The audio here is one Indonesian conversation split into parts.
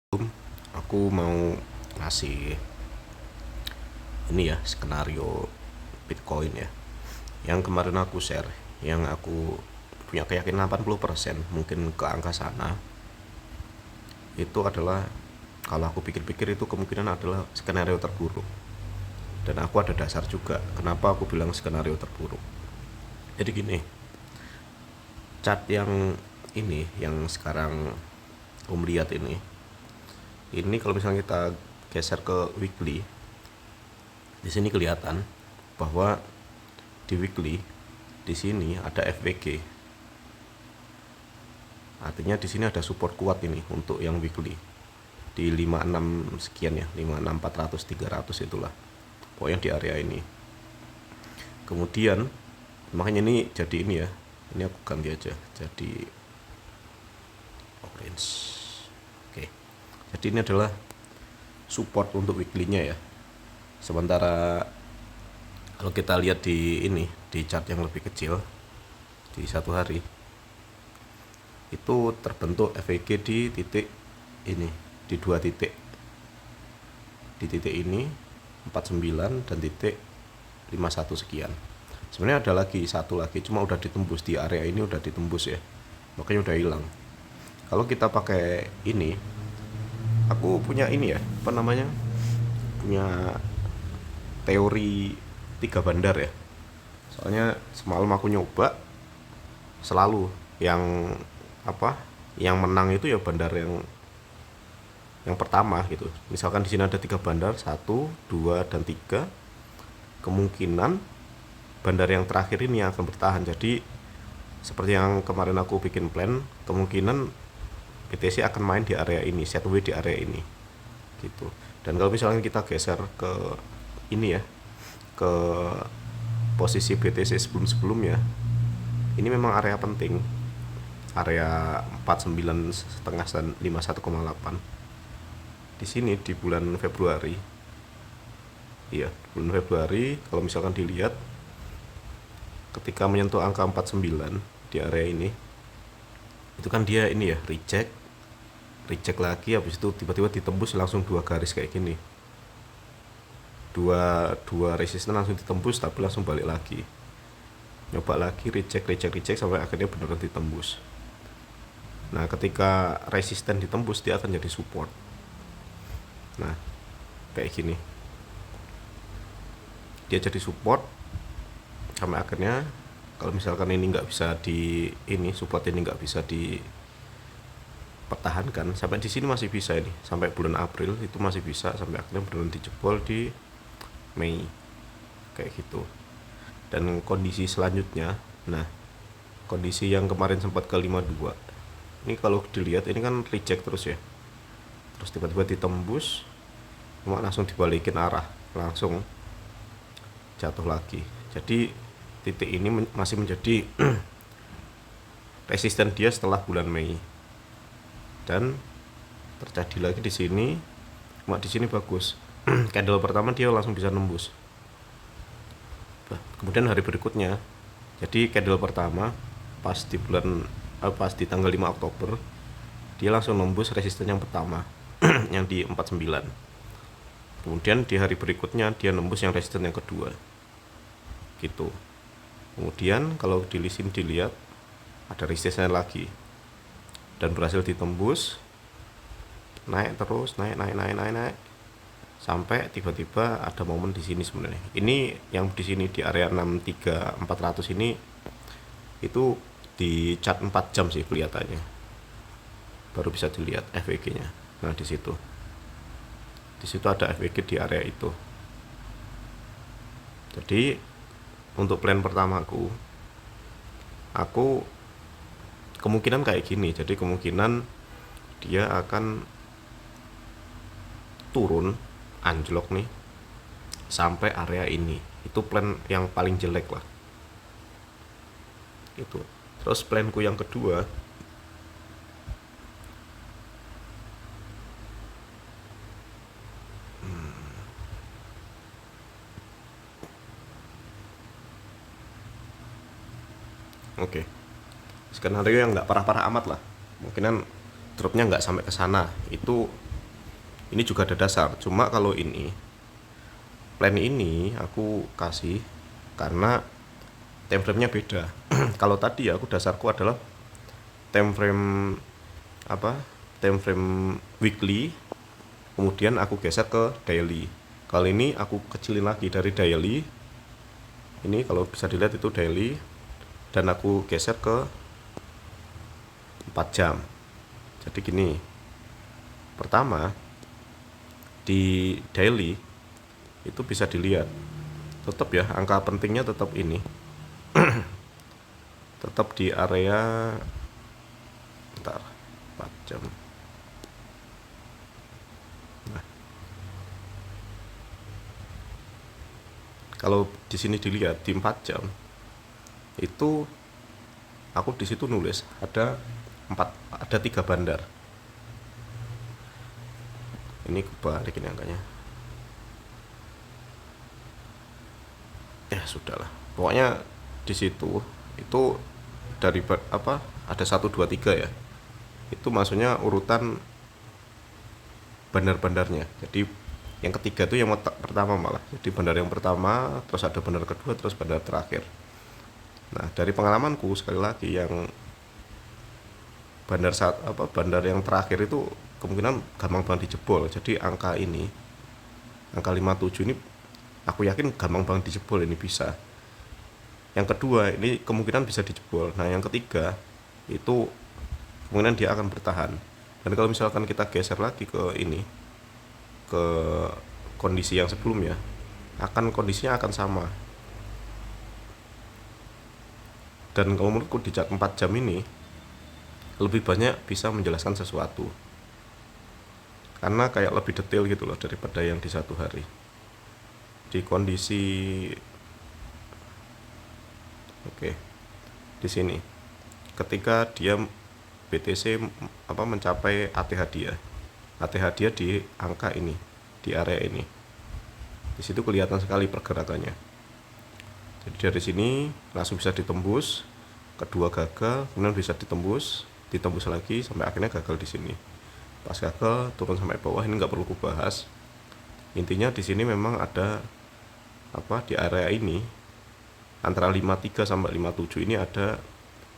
Aku mau ngasih ini ya, skenario Bitcoin ya, yang kemarin aku share, yang aku punya keyakinan 80% mungkin ke angka sana. Itu adalah, kalau aku pikir-pikir, itu kemungkinan adalah skenario terburuk. Dan aku ada dasar juga kenapa aku bilang skenario terburuk. Jadi gini, chart yang ini, yang sekarang lihat ini kalau misalnya kita geser ke weekly, di sini kelihatan bahwa di weekly di sini ada FVG. Artinya di sini ada support kuat ini untuk yang weekly di 56 sekian ya, 56 400 300 itulah. Pokoknya di area ini. Kemudian makanya ini jadi ini ya. Ini aku ganti aja jadi orange. Oke. Jadi ini adalah support untuk weekly-nya ya. Sementara kalau kita lihat di ini, di chart yang lebih kecil, di satu hari, itu terbentuk FVG di titik ini, di dua titik, di titik ini 49 dan titik 51 sekian. Sebenarnya ada lagi satu lagi, cuma udah ditembus di area ini, udah ditembus ya, makanya udah hilang. Kalau kita pakai ini, aku punya ini ya, apa namanya, punya teori tiga bandar ya. Soalnya semalam aku nyoba, selalu yang apa, yang menang itu ya bandar yang pertama gitu. Misalkan di sini ada tiga bandar, 1 2 dan 3, kemungkinan bandar yang terakhir ini yang akan bertahan. Jadi seperti yang kemarin aku bikin plan, kemungkinan BTC akan main di area ini, setway di area ini gitu. Dan kalau misalnya kita geser ke ini ya, ke posisi BTC sebelum-sebelumnya, ini memang area penting, area 49,5 dan 51,8 di sini di bulan Februari. Iya, bulan Februari kalau misalkan dilihat, ketika menyentuh angka 49 di area ini, itu kan dia ini ya, reject lagi, habis itu tiba-tiba ditembus langsung dua garis kayak gini, dua resisten langsung ditembus, tapi langsung balik lagi, nyoba lagi, reject sampai akhirnya beneran ditembus. Nah, ketika resisten ditembus, dia akan jadi support. Nah, kayak gini, dia jadi support sampai akhirnya, kalau misalkan ini nggak bisa di ini, support ini nggak bisa dipertahankan, sampai di sini masih bisa ini, sampai bulan April itu masih bisa, sampai akhirnya beneran dijebol di Mei kayak gitu. Dan kondisi selanjutnya, nah kondisi yang kemarin sempat ke 52 ini, kalau dilihat ini kan reject terus ya, terus tiba-tiba ditembus, cuma langsung dibalikin arah, langsung jatuh lagi. Jadi titik ini masih menjadi resisten dia setelah bulan Mei, dan terjadi lagi di sini. Cuma di sini bagus, candle pertama dia langsung bisa nembus. Kemudian hari berikutnya, jadi candle pertama pas di tanggal 5 Oktober dia langsung nembus resisten yang pertama yang di 49. Kemudian di hari berikutnya dia nembus yang resisten yang kedua gitu. Kemudian kalau di sini dilihat ada resisten lagi dan berhasil ditembus, naik terus, naik sampai tiba-tiba ada momen di sini. Sebenarnya ini yang di sini di area 63.400 ini, itu di chart 4 jam sih kelihatannya, baru bisa dilihat FVG-nya. Nah, di situ ada FVG di area itu. Jadi untuk plan pertama aku kemungkinan kayak gini. Jadi kemungkinan dia akan turun, anjlok nih sampai area ini. Itu plan yang paling jelek lah itu. Terus planku yang kedua, oke, skenario yang nggak parah-parah amat lah, mungkinan dropnya nggak sampai ke sana. Itu Ini juga ada dasar, cuma kalau ini plan ini aku kasih karena time frame-nya beda. Kalau tadi aku dasarku adalah time frame apa? Time frame weekly, kemudian aku geser ke daily. Kali ini aku kecilin lagi dari daily. Ini kalau bisa dilihat itu daily dan aku geser ke 4 jam. Jadi gini. Pertama, di daily itu bisa dilihat. Tetap ya, angka pentingnya tetap ini. Tetap di area 4 jam. Nah, kalau di sini dilihat di 4 jam itu aku di situ nulis ada 3 bandar. Ini kebalik ini angkanya. Ya sudahlah. Pokoknya di situ itu dari ada 1 2 3 ya. Itu maksudnya urutan bandar-bandarnya. Jadi yang ketiga itu yang pertama malah. Jadi bandar yang pertama, terus ada bandar kedua, terus bandar terakhir. Nah, dari pengalamanku sekali lagi yang bandar yang terakhir itu kemungkinan gampang banget dijebol. Jadi angka 57 ini aku yakin gampang banget dijebol, ini bisa. Yang kedua ini kemungkinan bisa dijebol. Nah, yang ketiga itu kemungkinan dia akan bertahan. Dan kalau misalkan kita geser lagi ke kondisi yang sebelumnya, kondisinya akan sama. Dan kalau menurutku di chart 4 jam ini lebih banyak bisa menjelaskan sesuatu, karena kayak lebih detail gitu loh daripada yang di satu hari. Di kondisi di sini ketika dia BTC mencapai ATH dia di angka ini, di area ini, di situ kelihatan sekali pergerakannya. Jadi dari sini langsung bisa ditembus, kedua gagal, kemudian bisa ditembus lagi sampai akhirnya gagal di sini. Pas gagal turun sampai bawah, ini nggak perlu kubahas. Intinya di sini memang ada di area ini antara 53 sampai 57 ini ada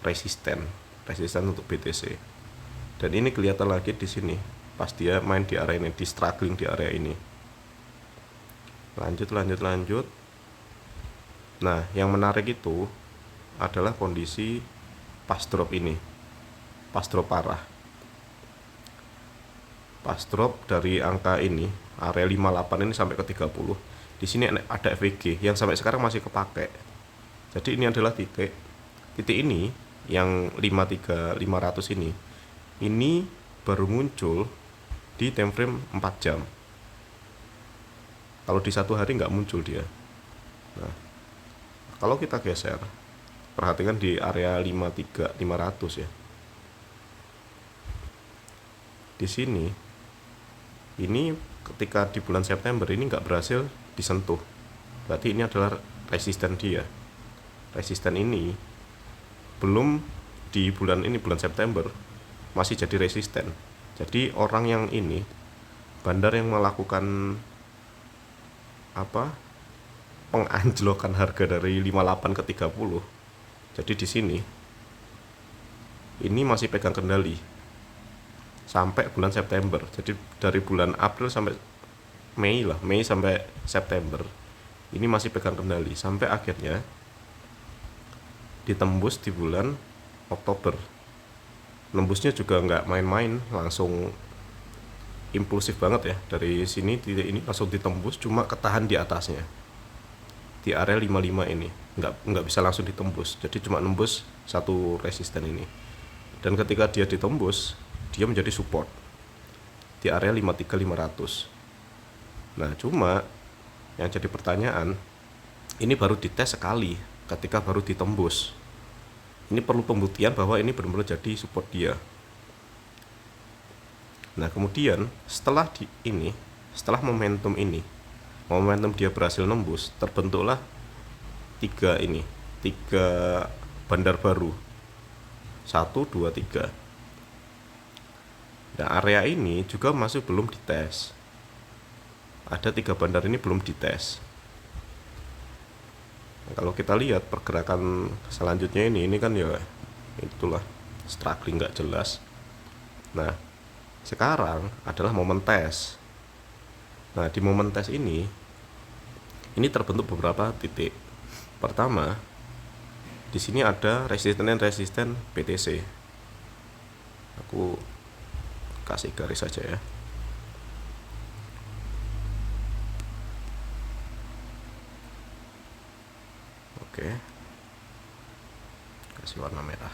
resisten untuk BTC. Dan ini kelihatan lagi di sini pas dia main di area ini, di struggling di area ini. Lanjut. Nah, yang menarik itu adalah kondisi pas drop ini. Pas drop parah. Pas drop dari angka ini, area 58 ini sampai ke 30. Di sini ada FVG yang sampai sekarang masih kepake. Jadi ini adalah titik ini yang 500 ini baru muncul di time frame 4 jam. Kalau di satu hari nggak muncul dia. Nah, kalau kita geser, perhatikan di area 500 ya. Di sini, ini ketika di bulan September ini nggak berhasil disentuh. Berarti ini adalah resisten dia. Resisten ini belum di bulan September masih jadi resisten. Jadi orang yang ini, bandar yang melakukan penganjlokan harga dari 58 ke 30. Jadi di sini ini masih pegang kendali sampai bulan September. Jadi dari bulan April sampai Mei sampai September ini masih pegang kendali sampai akhirnya ditembus di bulan Oktober. Nembusnya juga nggak main-main, langsung impulsif banget ya. Dari sini titik ini langsung ditembus, cuma ketahan di atasnya di area 55 ini, nggak bisa langsung ditembus. Jadi cuma nembus satu resisten ini, dan ketika dia ditembus dia menjadi support di area 53.500. Nah, cuma yang jadi pertanyaan, ini baru dites sekali ketika baru ditembus. Ini perlu pembuktian bahwa ini benar-benar jadi support dia. Nah, kemudian setelah momentum dia berhasil nembus, terbentuklah tiga bandar baru, 1, 2, 3. Nah, area ini juga masih belum dites. ada 3 bandar ini belum dites. Nah, kalau kita lihat pergerakan selanjutnya ini kan ya itulah struggling nggak jelas. Nah, sekarang adalah momen tes. Nah, di momen tes ini terbentuk beberapa titik. Pertama, di sini ada resisten BTC. Aku kasih garis saja ya. Oke. Kasih warna merah.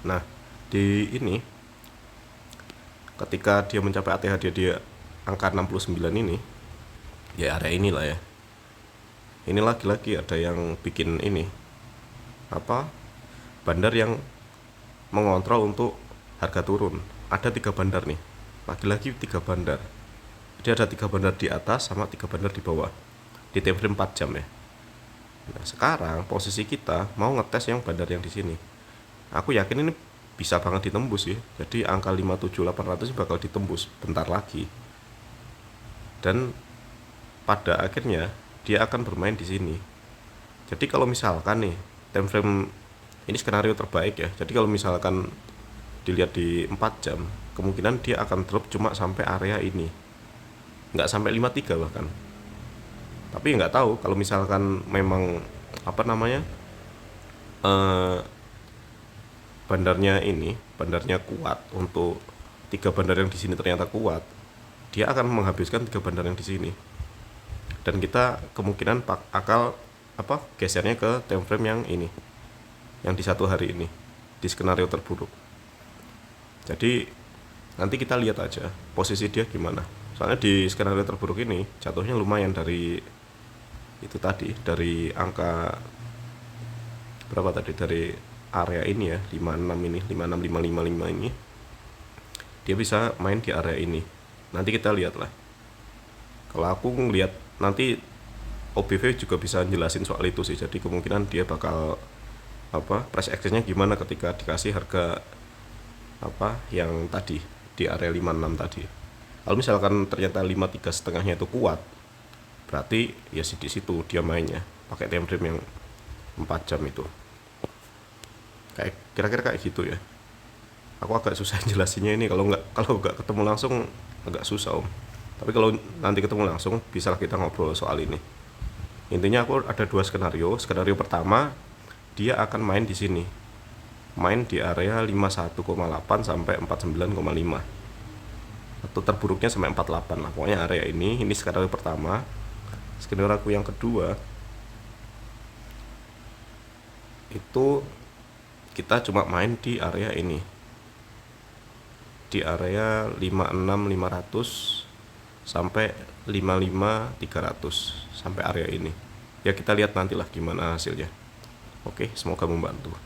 Nah, di ini ketika dia mencapai ATH dia angka 69 ini, ya area inilah ya. Ini lagi-lagi ada yang bikin ini bandar yang mengontrol untuk harga turun. Ada 3 bandar nih, lagi-lagi 3 bandar. Jadi ada 3 bandar di atas sama 3 bandar di bawah di time frame 4 jam ya. Nah, sekarang posisi kita mau ngetes yang bandar yang di sini. Aku yakin ini bisa banget ditembus sih. Jadi angka 57800 bakal ditembus bentar lagi. Dan pada akhirnya dia akan bermain di sini. Jadi kalau misalkan nih time frame ini skenario terbaik ya. Jadi kalau misalkan dilihat di 4 jam, kemungkinan dia akan drop cuma sampai area ini. Nggak sampai 53 bahkan. Tapi nggak tahu kalau misalkan memang bandarnya kuat untuk 3 bandar yang di sini ternyata kuat, dia akan menghabiskan 3 bandar yang di sini. Dan kita kemungkinan gesernya ke time frame yang ini, yang di 1 hari ini, di skenario terburuk. Jadi nanti kita lihat aja posisi dia gimana. Soalnya di skenario terburuk ini jatuhnya lumayan dari itu tadi, dari angka berapa tadi, dari area ini ya 56 ini 56555 ini dia bisa main di area ini. Nanti kita lihat lah. Kalau aku ngelihat nanti OBV juga bisa jelasin soal itu sih. Jadi kemungkinan dia bakal price actionnya gimana ketika dikasih harga yang tadi di area 56 tadi. Kalau misalkan ternyata 53 setengahnya itu kuat, berarti ya di situ dia mainnya pakai time frame yang 4 jam itu. Kayak kira-kira kayak gitu ya. Aku agak susah jelasinnya ini, kalau nggak ketemu langsung agak susah Om. Tapi kalau nanti ketemu langsung bisa kita ngobrol soal ini. Intinya aku ada 2 skenario. Skenario pertama dia akan main di sini, main di area 51,8 sampai 49,5, atau terburuknya sampai 48 lah. Pokoknya area ini skenario pertama. Skenario aku yang kedua itu kita cuma main di area ini, di area 56.500 sampai 55.300 sampai area ini. Ya kita lihat nantilah gimana hasilnya. Oke, semoga membantu.